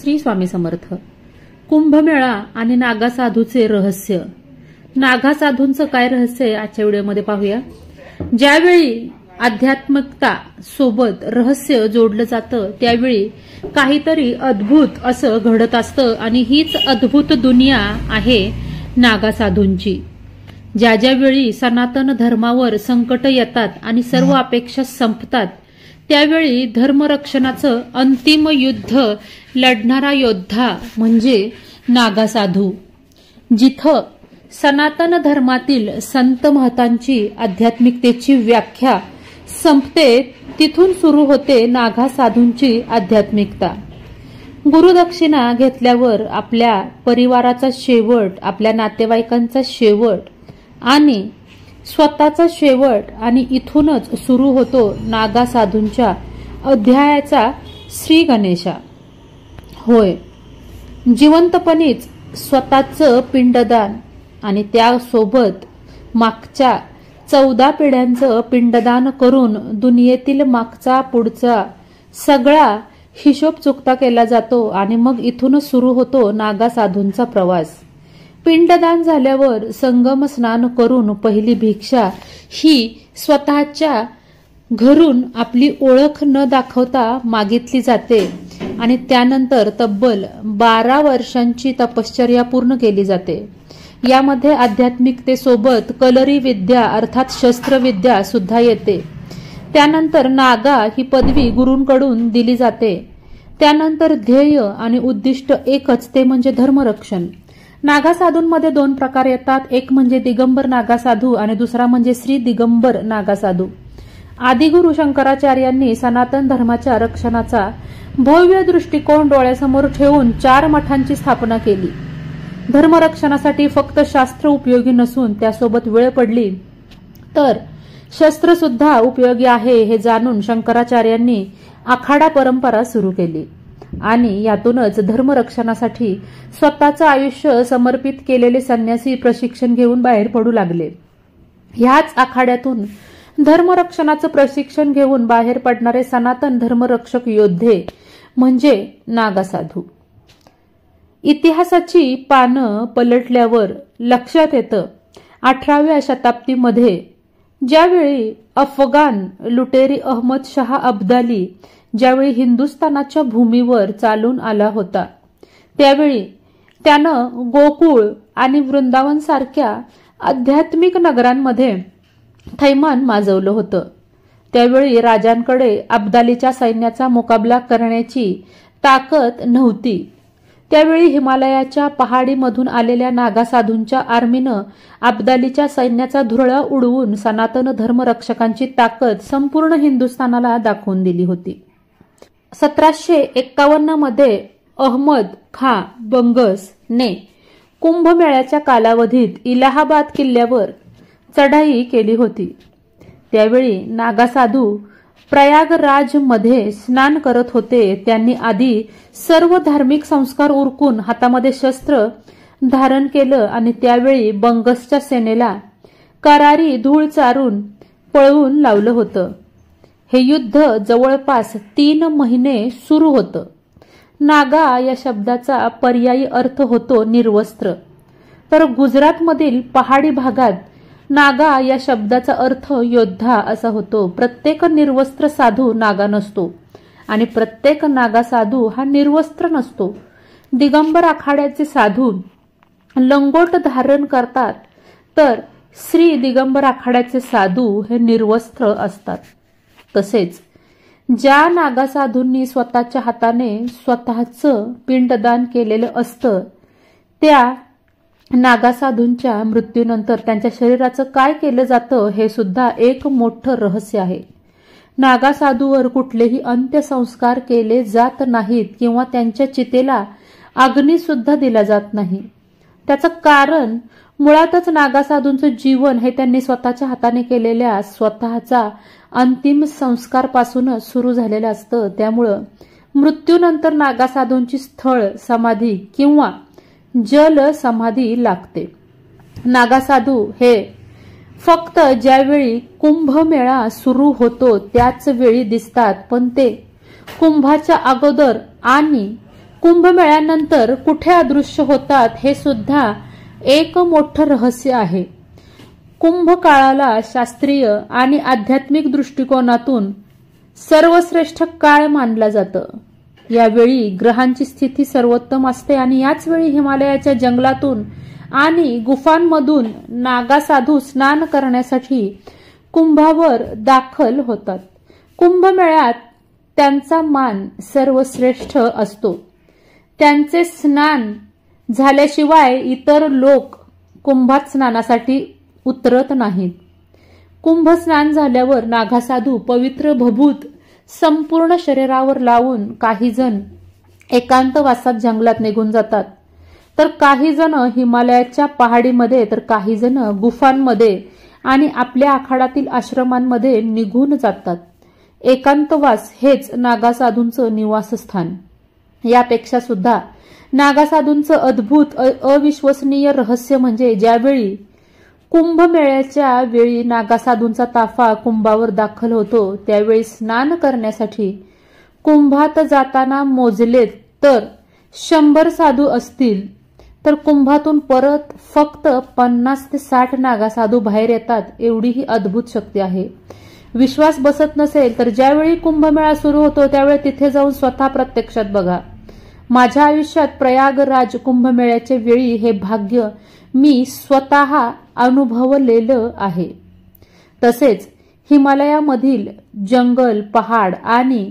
श्री स्वामी समर्थ. कुंभमेळा आणि नागा साधूचे रहस्य. नागा साधूंचं काय रहस्य आहे आजच्या व्हिडिओमध्ये पाहूया. ज्यावेळी आध्यात्मिकता सोबत रहस्य जोडलं जातं त्यावेळी काहीतरी अद्भुत असं घडत असतं आणि हीच अद्भुत दुनिया आहे नागा साधूंची. ज्या ज्यावेळी सनातन धर्मावर संकट येतात आणि सर्व अपेक्षा संपतात त्यावेळी धर्मरक्षणाचं अंतिम युद्ध लढणारा योद्धा म्हणजे नागा साधू. जिथं सनातन धर्मातील संत महतांची आध्यात्मिकतेची व्याख्या संपते तिथून सुरू होते नागा साधूंची आध्यात्मिकता. गुरुदक्षिणा घेतल्यावर आपल्या परिवाराचा शेवट, आपल्या नातेवाईकांचा शेवट आणि स्वतःचा शेवट आणि इथूनच सुरू होतो नागा साधूंच्या अध्यायाचा श्री गणेशा. होय, जिवंतपणीच स्वतःचं पिंडदान आणि त्यासोबत मागच्या 14 पिढ्यांचं पिंडदान करून दुनियेतील मागचा पुढचा सगळा हिशोब चुकता केला जातो आणि मग इथूनच सुरू होतो नागा साधूंचा प्रवास. पिंडदान झाल्यावर संगम स्नान करून पहिली भिक्षा ही स्वतःच्या घरून आपली ओळख न दाखवता मागितली जाते आणि त्यानंतर तब्बल 12 वर्षांची तपश्चर्या पूर्ण केली जाते. यामध्ये आध्यात्मिकतेसोबत कलरी विद्या अर्थात शस्त्रविद्या सुद्धा येते. त्यानंतर नागा ही पदवी गुरूंकडून दिली जाते. त्यानंतर ध्येय आणि उद्दिष्ट एकच, ते म्हणजे धर्मरक्षण. नागा साधूंमध्ये 2 प्रकार येतात. एक म्हणजे दिगंबर नागा साधू आणि दुसरा म्हणजे श्री दिगंबर नागा साधू. आदिगुरु शंकराचार्यांनी सनातन धर्माच्या रक्षणाचा भव्य दृष्टिकोन डोळ्यासमोर ठेवून 4 मठांची स्थापना केली. धर्मरक्षणासाठी फक्त शास्त्र उपयोगी नसून त्यासोबत वेळ पडली तर शस्त्र सुद्धा उपयोगी आहे हे जाणून शंकराचार्यांनी आखाडा परंपरा सुरू केली आणि यातूनच धर्मरक्षणासाठी स्वतःचं आयुष्य समर्पित केलेले संन्यासी प्रशिक्षण घेऊन बाहेर पडू लागले. ह्याच आखाड्यातून धर्मरक्षणाचं प्रशिक्षण घेऊन बाहेर पडणारे सनातन धर्मरक्षक योद्धे म्हणजे नागा साधू. इतिहासाची पानं पलटल्यावर लक्षात येतं 18व्या शताब्दीमध्ये ज्यावेळी अफगाण लुटेरी अहमद शाह अब्दाली ज्यावेळी हिंदुस्थानाच्या भूमीवर चालून आला होता त्यावेळी त्यानं गोकुळ आणि वृंदावन सारख्या आध्यात्मिक नगरांमध्ये थैमान माजवलं होतं. त्यावेळी राजांकडे अब्दालीच्या सैन्याचा मुकाबला करण्याची ताकद नव्हती. त्यावेळी हिमालयाच्या पहाडीमधून आलेल्या नागा साधूंच्या आर्मीनं अब्दालीच्या सैन्याचा धुरळा उडवून सनातन धर्मरक्षकांची ताकद संपूर्ण हिंदुस्थानाला दाखवून दिली होती. 1751 मध्ये अहमद खां बंगस ने कुंभमेळ्याच्या कालावधीत इलाहाबाद किल्ल्यावर चढाई केली होती. त्यावेळी नागा साधू प्रयागराज मध्ये स्नान करत होते. त्यांनी आधी सर्व धार्मिक संस्कार उरकून हातामध्ये शस्त्र धारण केलं आणि त्यावेळी बंगसच्या सेनेला करारी धूळ चारून पळवून लावलं होतं. हे युद्ध जवळपास 3 महिने सुरू होतं. नागा या शब्दाचा पर्यायी अर्थ होतो निर्वस्त्र, तर गुजरातमधील पहाडी भागात नागा या शब्दाचा अर्थ योद्धा असा होतो. प्रत्येक निर्वस्त्र साधू नागा नसतो आणि प्रत्येक नागा साधू हा निर्वस्त्र नसतो. दिगंबर आखाड्याचे साधू लंगोट धारण करतात तर श्री दिगंबर आखाड्याचे साधू हे निर्वस्त्र असतात. तसेच ज्या नागा साधूंनी स्वतःच्या हाताने स्वतःचं पिंडदान केलेलं असतं त्या नागा साधूंच्या मृत्यूनंतर त्यांच्या शरीराचं काय केलं जातं हे सुद्धा एक मोठं रहस्य आहे. नागा साधूवर कुठलेही अंत्यसंस्कार केले जात नाहीत किंवा त्यांच्या चितेला अग्नी सुद्धा दिला जात नाही. त्याचं कारण मुळातच नागा साधूंचं जीवन हे त्यांनी स्वतःच्या हाताने केलेल्या स्वतःचा अंतिम संस्कारपासूनच सुरू झालेलं असतं. त्यामुळं मृत्यूनंतर नागा साधूंची स्थळ समाधी किंवा जल समाधी लागते. नागा साधू हे फक्त ज्यावेळी कुंभमेळा सुरू होतो त्याच वेळी दिसतात, पण ते कुंभाच्या अगोदर आणि कुंभमेळ्यानंतर कुठे अदृश्य होतात हे सुद्धा एक मोठं रहस्य आहे. कुंभ काळाला शास्त्रीय आणि आध्यात्मिक दृष्टिकोनातून सर्वश्रेष्ठ काळ मानला जातं. यावेळी ग्रहांची स्थिती सर्वोत्तम असते आणि याच वेळी हिमालयाच्या जंगलातून आणि गुफांमधून नागा साधू स्नान करण्यासाठी कुंभावर दाखल होतात. कुंभमेळ्यात त्यांचा मान सर्वश्रेष्ठ असतो. त्यांचे स्नान झाल्याशिवाय इतर लोक कुंभात स्नानासाठी उतरत नाहीत. कुंभ स्नान झाल्यावर नागासाधू पवित्र भभूत संपूर्ण शरीरावर लावून काही जण एकांतवासात जंगलात निघून जातात, तर काही जण हिमालयाच्या पहाडीमध्ये, तर काही जण गुफांमध्ये आणि आपल्या आखाडातील आश्रमांमध्ये निघून जातात. एकांतवास हेच नागासाधूंचं निवासस्थान. यापेक्षा सुद्धा नागासाधूंचं अद्भुत अविश्वसनीय रहस्य म्हणजे ज्यावेळी कुंभमेळ्याच्या वेळी नागासाधूंचा ताफा कुंभावर दाखल होतो, त्यावेळी स्नान करण्यासाठी कुंभात जाताना मोजलेत तर 100 साधू असतील, तर कुंभातून परत फक्त 50 ते 60 नागासाधू बाहेर येतात. एवढी ही अद्भुत शक्ती आहे. विश्वास बसत नसेल तर ज्यावेळी कुंभमेळा सुरू होतो त्यावेळी तिथे जाऊन स्वतः प्रत्यक्षात बघा. माझ्या आयुष्यात प्रयागराज कुंभमेळ्याच्या वेळी हे भाग्य मी स्वतः अनुभवलेलं आहे. तसेच हिमालयामधील जंगल, पहाड आणि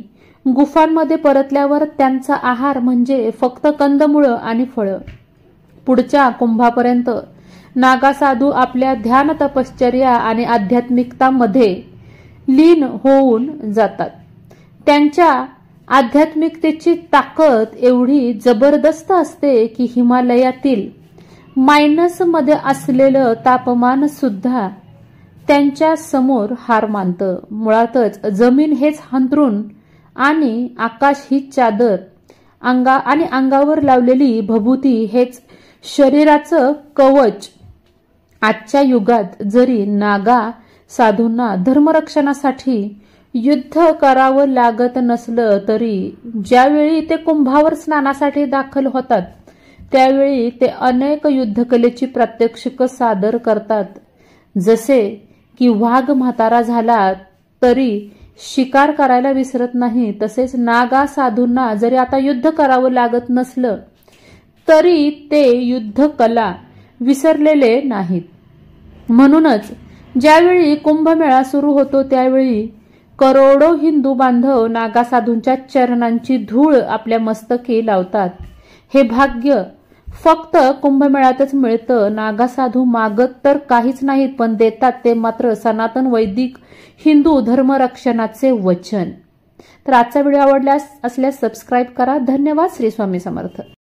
गुफांमध्ये परतल्यावर त्यांचा आहार म्हणजे फक्त कंदमुळं आणि फळं. पुढच्या कुंभापर्यंत नागासाधू आपल्या ध्यान, तपश्चर्या आणि आध्यात्मिकतामध्ये लीन होऊन जातात. त्यांच्या आध्यात्मिकतेची ताकद एवढी जबरदस्त असते की हिमालयातील -मध्ये असलेलं तापमान सुद्धा त्यांच्या समोर हार मानतं. मुळातच जमीन हेच अंथरूण आणि आकाश ही चादर आणि अंगावर लावलेली भभूती हेच शरीराचं कवच. आजच्या युगात जरी नागा साधूंना धर्मरक्षणासाठी युद्ध करावं लागत नसलं तरी ज्यावेळी ते कुंभावर स्नानासाठी दाखल होतात त्यावेळी ते अनेक युद्धकलेची प्रात्यक्षिक सादर करतात. जसे की वाघ म्हातारा झाला तरी शिकार करायला विसरत नाही, तसेच नागा साधूंना जरी आता युद्ध करावं लागत नसलं तरी ते युद्ध कला विसरलेले नाहीत. म्हणूनच ज्यावेळी कुंभमेळा सुरू होतो त्यावेळी करोडो हिंदू बांधव नागासाधूंच्या चरणांची धूळ आपल्या मस्तकी लावतात. हे भाग्य फक्त कुंभमेळ्यातच मिळतं. नागासाधू मागत तर काहीच नाहीत, पण देतात ते मात्र सनातन वैदिक हिंदू धर्मरक्षणाचे वचन. तर आजचा व्हिडिओ आवडल्यास सबस्क्राईब करा. धन्यवाद. श्री स्वामी समर्थ.